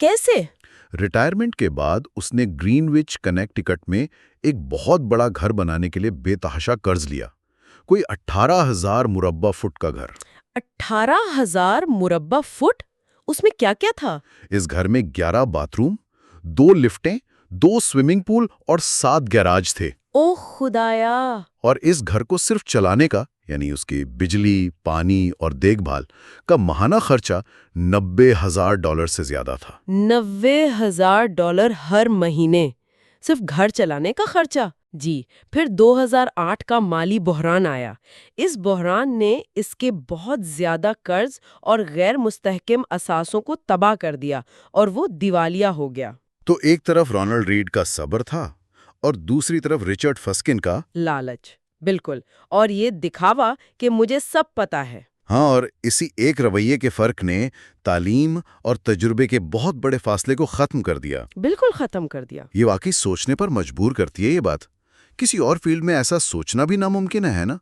کیسے؟ ریٹائرمنٹ کے بعد اس نے گرینوچ کنیکٹیکٹ میں ایک بہت بڑا گھر بنانے کے لیے بے تحاشا قرض لیا، کوئی 18,000 مربع فٹ کا گھر۔ 18,000 مربع فٹ؟ اس میں کیا کیا تھا؟ اس گھر میں 11 باتھ روم، 2 لفٹیں، 2 سوئمنگ پول اور 7 گیراج تھے۔ اوہ خدایا! اور اس گھر کو صرف چلانے کا، یعنی اس کی بجلی، پانی اور دیکھ بھال کا ماہانہ خرچہ $90,000 سے زیادہ تھا۔ $90,000 ہر مہینے صرف گھر چلانے کا خرچہ؟ جی، پھر 2008 کا مالی بحران آیا۔ اس بحران نے اس کے بہت زیادہ قرض اور غیر مستحکم اثاثوں کو تباہ کر دیا اور وہ دیوالیہ ہو گیا۔ تو ایک طرف رونلڈ ریڈ کا صبر تھا اور دوسری طرف رچرڈ فسکن کا لالچ، بالکل، اور یہ دکھاوا کہ مجھے سب پتا ہے۔ ہاں، اور اسی ایک رویے کے فرق نے تعلیم اور تجربے کے بہت بڑے فاصلے کو ختم کر دیا۔ بالکل ختم کر دیا۔ یہ واقعی سوچنے پر مجبور کرتی ہے یہ بات۔ کسی اور فیلڈ میں ایسا سوچنا بھی ناممکن ہے نا؟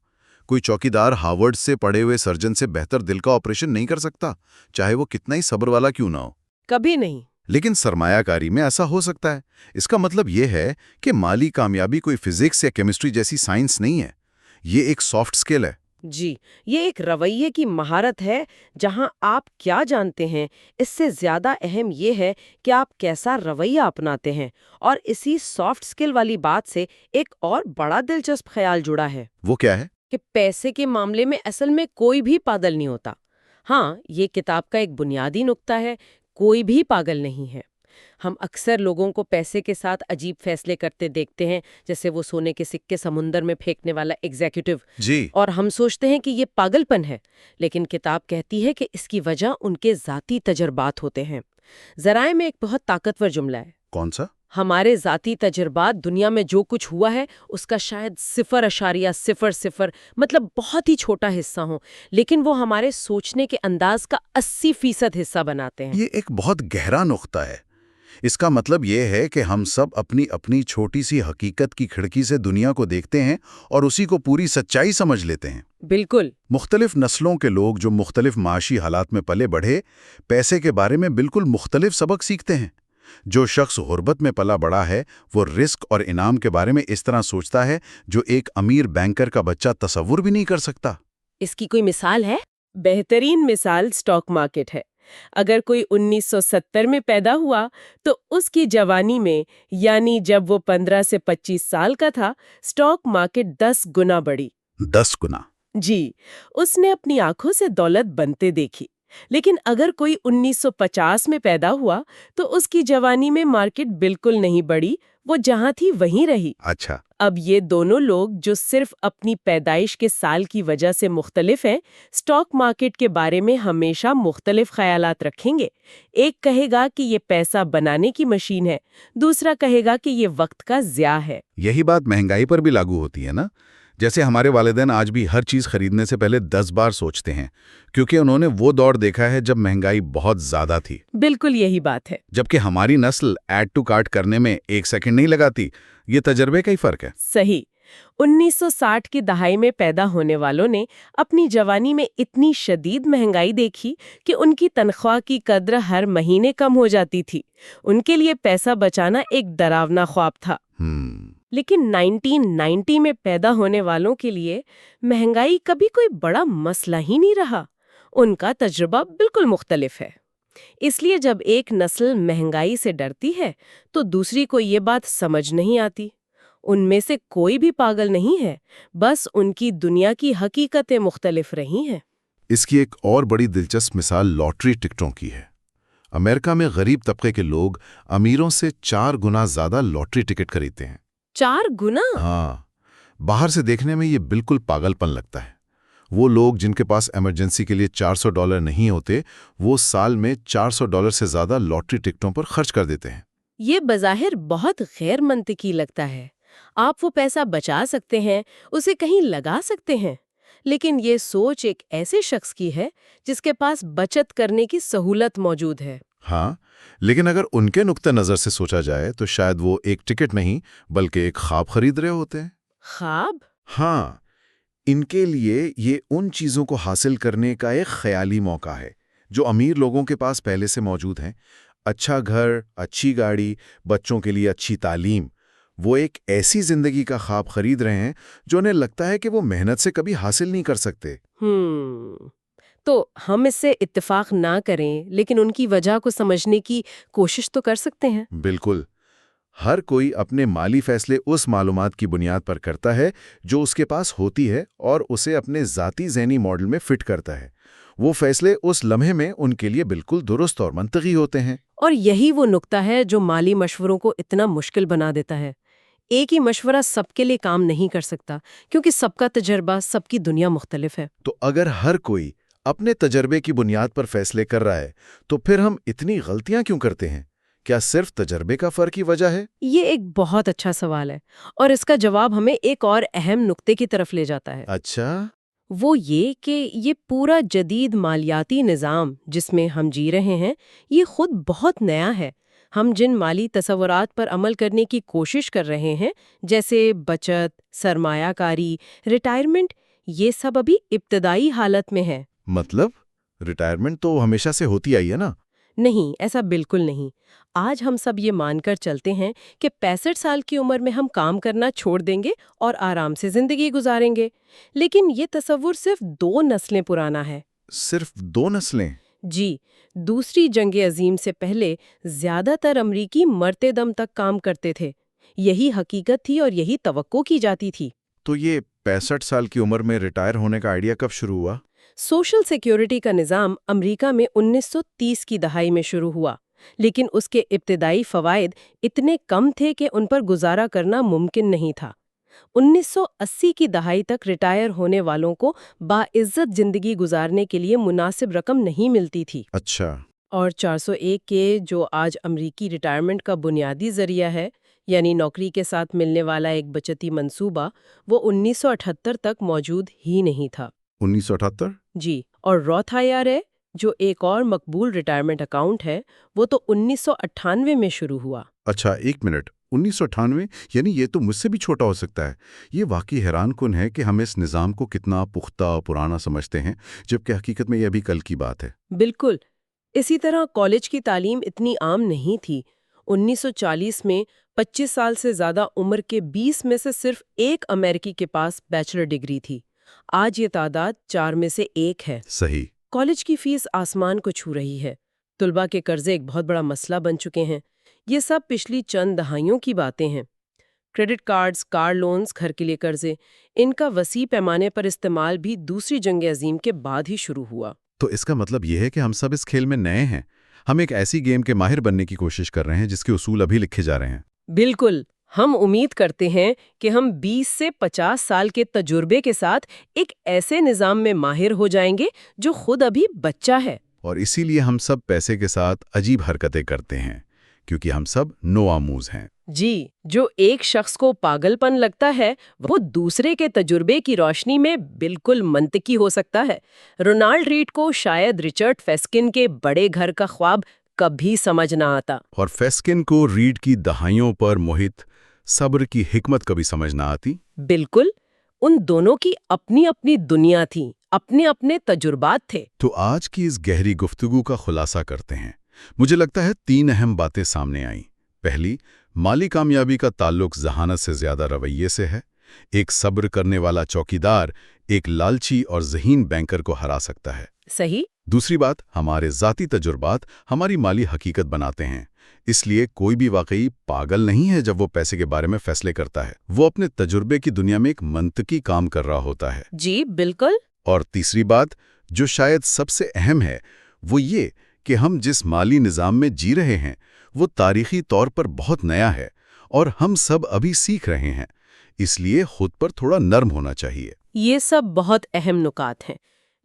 کوئی چوکیدار ہارورڈ سے پڑھے ہوئے سرجن سے بہتر دل کا آپریشن نہیں کر سکتا، چاہے وہ کتنا ہی صبر والا کیوں نہ ہو۔ کبھی نہیں۔ لیکن سرمایہ کاری میں ایسا ہو سکتا ہے۔ اس کا مطلب یہ ہے کہ مالی کامیابی کوئی فزکس یا کیمسٹری جیسی سائنس نہیں ہے، یہ ایک سافٹ سکل ہے۔ جی، یہ ایک رویے کی مہارت ہے۔ جہاں آپ کیا جانتے ہیں، اس سے زیادہ اہم یہ ہے کہ آپ کیسا رویہ اپناتے ہیں۔ اور اسی سافٹ سکل والی بات سے ایک اور بڑا دلچسپ خیال جڑا ہے۔ وہ کیا ہے؟ کہ پیسے کے معاملے میں اصل میں کوئی بھی پاگل نہیں ہوتا۔ ہاں، یہ کتاب کا ایک بنیادی نقطہ ہے، کوئی بھی پاگل نہیں ہے۔ ہم اکثر لوگوں کو پیسے کے ساتھ عجیب فیصلے کرتے دیکھتے ہیں، جیسے وہ سونے کے سکے سمندر میں پھینکنے والا ایگزیکٹو، جی، اور ہم سوچتے ہیں کہ یہ پاگل پن ہے۔ لیکن کتاب کہتی ہے کہ اس کی وجہ ان کے ذاتی تجربات ہوتے ہیں۔ ذرائع میں ایک بہت طاقتور جملہ ہے۔ کون سا؟ ہمارے ذاتی تجربات دنیا میں جو کچھ ہوا ہے اس کا شاید 0.00 مطلب بہت ہی چھوٹا حصہ ہوں، لیکن وہ ہمارے سوچنے کے انداز کا 80% حصہ بناتے ہیں۔ یہ ایک بہت گہرا نقطہ ہے۔ اس کا مطلب یہ ہے کہ ہم سب اپنی اپنی چھوٹی سی حقیقت کی کھڑکی سے دنیا کو دیکھتے ہیں اور اسی کو پوری سچائی سمجھ لیتے ہیں۔ بالکل۔ مختلف نسلوں کے لوگ جو مختلف معاشی حالات میں پلے بڑھے، پیسے کے بارے میں بالکل مختلف سبق سیکھتے ہیں۔ جو شخص غربت میں پلا بڑا ہے وہ رسک اور انعام کے بارے میں اس طرح سوچتا ہے جو ایک امیر بینکر کا بچہ تصور بھی نہیں کر سکتا۔ اس کی کوئی مثال ہے؟ بہترین مثال سٹاک مارکیٹ ہے۔ اگر کوئی 1970 میں پیدا ہوا تو اس کی جوانی میں، یعنی جب وہ 15 سے 25 سال کا تھا، سٹاک مارکیٹ 10 گنا بڑھی۔ 10 گنا؟ جی، اس نے اپنی آنکھوں سے دولت بنتے دیکھی۔ لیکن اگر کوئی 1950 میں پیدا ہوا تو اس کی جوانی میں مارکیٹ بالکل نہیں بڑھی، وہ جہاں تھی وہیں رہی۔ اچھا۔ اب یہ دونوں لوگ جو صرف اپنی پیدائش کے سال کی وجہ سے مختلف ہیں، سٹاک مارکیٹ کے بارے میں ہمیشہ مختلف خیالات رکھیں گے۔ ایک کہے گا کہ یہ پیسہ بنانے کی مشین ہے، دوسرا کہے گا کہ یہ وقت کا ضیاع ہے۔ یہی بات مہنگائی پر بھی لاگو ہوتی ہے نا؟ جیسے ہمارے والدین آج بھی ہر چیز خریدنے سے پہلے 10 بار سوچتے ہیں، کیونکہ انہوں نے وہ دور دیکھا ہے جب مہنگائی بہت زیادہ تھی۔ بالکل یہی بات ہے۔ جبکہ ہماری نسل ایڈ ٹو کارٹ کرنے میں 1 سیکنڈ نہیں لگاتی۔ یہ تجربے کا ہی فرق ہے۔ صحیح۔ 1960 کی دہائی میں پیدا ہونے والوں نے اپنی جوانی میں اتنی شدید مہنگائی دیکھی کہ ان کی تنخواہ کی قدر ہر مہینے کم ہو جاتی تھی۔ ان کے لیے پیسہ بچانا ایک ڈراونا خواب تھا۔ لیکن 1990 میں پیدا ہونے والوں کے لیے مہنگائی کبھی کوئی بڑا مسئلہ ہی نہیں رہا۔ ان کا تجربہ بالکل مختلف ہے۔ اس لیے جب ایک نسل مہنگائی سے ڈرتی ہے تو دوسری کو یہ بات سمجھ نہیں آتی۔ ان میں سے کوئی بھی پاگل نہیں ہے، بس ان کی دنیا کی حقیقتیں مختلف رہی ہیں۔ اس کی ایک اور بڑی دلچسپ مثال لاٹری ٹکٹوں کی ہے۔ امریکہ میں غریب طبقے کے لوگ امیروں سے 4 گنا زیادہ لاٹری ٹکٹ خریدتے ہیں۔ 4 گنا؟ ہاں، باہر سے دیکھنے میں یہ بالکل پاگل پن لگتا ہے۔ وہ لوگ جن کے پاس ایمرجنسی کے لیے $400 نہیں ہوتے، وہ سال میں $400 سے زیادہ لاٹری ٹکٹوں پر خرچ کر دیتے ہیں۔ یہ بظاہر بہت غیر منطقی لگتا ہے۔ آپ وہ پیسہ بچا سکتے ہیں، اسے کہیں لگا سکتے ہیں، لیکن یہ سوچ ایک ایسے شخص کی ہے جس کے پاس بچت کرنے کی سہولت موجود ہے۔ ہاں، لیکن اگر ان کے نقطہ نظر سے سوچا جائے تو شاید وہ ایک ٹکٹ نہیں بلکہ ایک خواب خرید رہے ہوتے ہیں۔ خواب؟ ہاں، ان کے لیے یہ ان چیزوں کو حاصل کرنے کا ایک خیالی موقع ہے جو امیر لوگوں کے پاس پہلے سے موجود ہیں۔ اچھا گھر، اچھی گاڑی، بچوں کے لیے اچھی تعلیم، وہ ایک ایسی زندگی کا خواب خرید رہے ہیں جو انہیں لگتا ہے کہ وہ محنت سے کبھی حاصل نہیں کر سکتے۔ تو ہم اس سے اتفاق نہ کریں لیکن ان کی وجہ کو سمجھنے کی کوشش تو کر سکتے ہیں۔ بالکل، ہر کوئی اپنے مالی فیصلے اس معلومات کی بنیاد پر کرتا ہے جو اس کے پاس ہوتی ہے اور اسے اپنے ذاتی ذہنی ماڈل میں فٹ کرتا ہے۔ وہ فیصلے اس لمحے میں ان کے لیے بالکل درست اور منطقی ہوتے ہیں۔ اور یہی وہ نقطہ ہے جو مالی مشوروں کو اتنا مشکل بنا دیتا ہے۔ ایک ہی مشورہ سب کے لیے کام نہیں کر سکتا کیونکہ سب کا تجربہ، سب کی دنیا مختلف ہے۔ تو اگر ہر کوئی اپنے تجربے کی بنیاد پر فیصلے کر رہا ہے تو پھر ہم اتنی غلطیاں کیوں کرتے ہیں؟ کیا صرف تجربے کا فرق کی وجہ ہے؟ یہ ایک بہت اچھا سوال ہے اور اس کا جواب ہمیں ایک اور اہم نقطے کی طرف لے جاتا ہے۔ اچھا، وہ یہ کہ یہ پورا جدید مالیاتی نظام جس میں ہم جی رہے ہیں یہ خود بہت نیا ہے۔ ہم جن مالی تصورات پر عمل کرنے کی کوشش کر رہے ہیں جیسے بچت، سرمایہ کاری، ریٹائرمنٹ، یہ سب ابھی ابتدائی حالت میں ہے۔ مطلب ریٹائرمنٹ تو ہمیشہ سے ہوتی آئی ہے نا؟ نہیں، ایسا بالکل نہیں۔ آج ہم سب یہ مان کر چلتے ہیں کہ 65 سال کی عمر میں ہم کام کرنا چھوڑ دیں گے اور آرام سے زندگی گزاریں گے، لیکن یہ تصور صرف 2 نسلیں پرانا ہے۔ صرف 2 نسلیں؟ جی، دوسری جنگ عظیم سے پہلے زیادہ تر امریکی مرتے دم تک کام کرتے تھے۔ یہی حقیقت تھی اور یہی توقع کی جاتی تھی۔ تو یہ 65 سال کی عمر میں ریٹائر ہونے کا آئیڈیا کب شروع ہوا؟ سوشل سیکیورٹی کا نظام امریکہ میں 1930 کی دہائی میں شروع ہوا، لیکن اس کے ابتدائی فوائد اتنے کم تھے کہ ان پر گزارا کرنا ممکن نہیں تھا۔ 1980 کی دہائی تک ریٹائر ہونے والوں کو باعزت زندگی گزارنے کے لیے مناسب رقم نہیں ملتی تھی۔ اچھا، اور 401 کے جو آج امریکی ریٹائرمنٹ کا بنیادی ذریعہ ہے، یعنی نوکری کے ساتھ ملنے والا ایک بچتی منصوبہ، وہ 1978 تک موجود ہی نہیں تھا۔ 1978؟ جی، اور روتھ IRA جو ایک اور مقبول ریٹائرمنٹ اکاؤنٹ ہے، وہ تو 1998 میں شروع ہوا۔ اچھا، ایک منٹ، 1998؟ یعنی یہ تو مجھ سے بھی چھوٹا ہو سکتا ہے۔ یہ واقعی حیران کن ہے کہ ہم اس نظام کو کتنا پختہ اور پرانا سمجھتے ہیں، جبکہ حقیقت میں یہ ابھی کل کی بات ہے۔ بالکل، اسی طرح کالج کی تعلیم اتنی عام نہیں تھی۔ 1940 میں 25 سال سے زیادہ عمر کے 20 میں سے صرف ایک امریکی کے پاس بیچلر ڈگری تھی۔ آج یہ تعداد 4 میں سے 1 ہے۔ صحیح۔ کالج کی فیس آسمان کو چھو رہی ہے۔ طلباء کے قرضے ایک بہت بڑا مسئلہ بن چکے ہیں۔ یہ سب پچھلی چند دہائیوں کی باتیں ہیں۔ کریڈٹ کارڈز، کار لونز، گھر کے لیے قرضے، ان کا وسیع پیمانے پر استعمال بھی دوسری جنگ عظیم کے بعد ہی شروع ہوا۔ تو اس کا مطلب یہ ہے کہ ہم سب اس کھیل میں نئے ہیں۔ ہم ایک ایسی گیم کے ماہر بننے کی کوشش کر رہے ہیں جس کے اصول ابھی لکھے جا رہے ہیں۔ بالکل، ہم امید کرتے ہیں کہ ہم 20 سے 50 سال کے تجربے کے ساتھ ایک ایسے نظام میں ماہر ہو جائیں گے جو خود ابھی بچہ ہے۔ اور اسی لیے ہم سب پیسے کے ساتھ عجیب حرکتیں کرتے ہیں، کیونکہ ہم سب نوآموز ہیں۔ جی، جو ایک شخص کو پاگل پن لگتا ہے وہ دوسرے کے تجربے کی روشنی میں بالکل منطقی ہو سکتا ہے۔ رونالڈ ریڈ کو شاید رچرڈ فیسکن کے بڑے گھر کا خواب کبھی سمجھ نہ آتا۔ اور فیسکن کو ریڈ کی دہائیوں پر محیط صبر کی حکمت کبھی سمجھ نہ آتی۔ بالکل، ان دونوں کی اپنی اپنی دنیا تھی، اپنے اپنے تجربات تھے۔ تو آج کی اس گہری گفتگو کا خلاصہ کرتے ہیں۔ مجھے لگتا ہے 3 اہم باتیں سامنے آئیں۔ پہلی، مالی کامیابی کا تعلق ذہانت سے زیادہ رویے سے ہے۔ ایک صبر کرنے والا چوکیدار ایک لالچی اور ذہین بینکر کو ہرا سکتا ہے۔ صحیح۔ دوسری بات، ہمارے ذاتی تجربات ہماری مالی حقیقت بناتے ہیں۔ اس لیے کوئی بھی واقعی پاگل نہیں ہے جب وہ پیسے کے بارے میں فیصلے کرتا ہے۔ وہ اپنے تجربے کی دنیا میں ایک منطقی کام کر رہا ہوتا ہے۔ جی بالکل۔ اور تیسری بات، جو شاید سب سے اہم ہے، وہ یہ کہ ہم جس مالی نظام میں جی رہے ہیں وہ تاریخی طور پر بہت نیا ہے اور ہم سب ابھی سیکھ رہے ہیں۔ اس لیے خود پر تھوڑا نرم ہونا چاہیے۔ یہ سب بہت اہم نکات ہیں،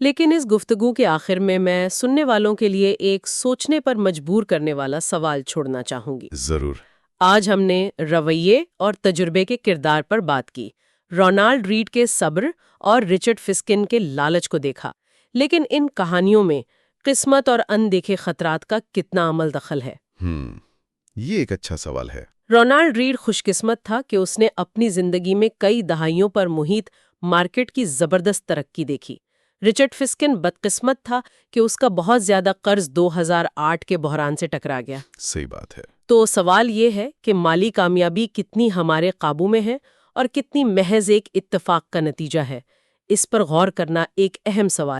لیکن اس گفتگو کے آخر میں سننے والوں کے لیے ایک سوچنے پر مجبور کرنے والا سوال چھوڑنا چاہوں گی۔ ضرور۔ آج ہم نے رویے اور تجربے کے کردار پر بات کی، رونالڈ ریڈ کے صبر اور رچرڈ فسکن کے لالچ کو دیکھا، لیکن ان کہانیوں میں قسمت اور اندیکھے خطرات کا کتنا عمل دخل ہے؟ یہ ایک اچھا سوال ہے۔ رونالڈ ریڈ خوش قسمت تھا کہ اس نے اپنی زندگی میں کئی دہائیوں پر محیط مارکیٹ کی زبردست ترقی دیکھی۔ رچرڈ فسکن بدقسمت تھا کہ اس کا بہت زیادہ قرض 2008 کے بحران سے ٹکرا گیا۔ صحیح بات ہے۔ تو سوال یہ ہے کہ مالی کامیابی کتنی ہمارے قابو میں ہے اور کتنی محض ایک اتفاق کا نتیجہ ہے۔ اس پر غور کرنا ایک اہم سوال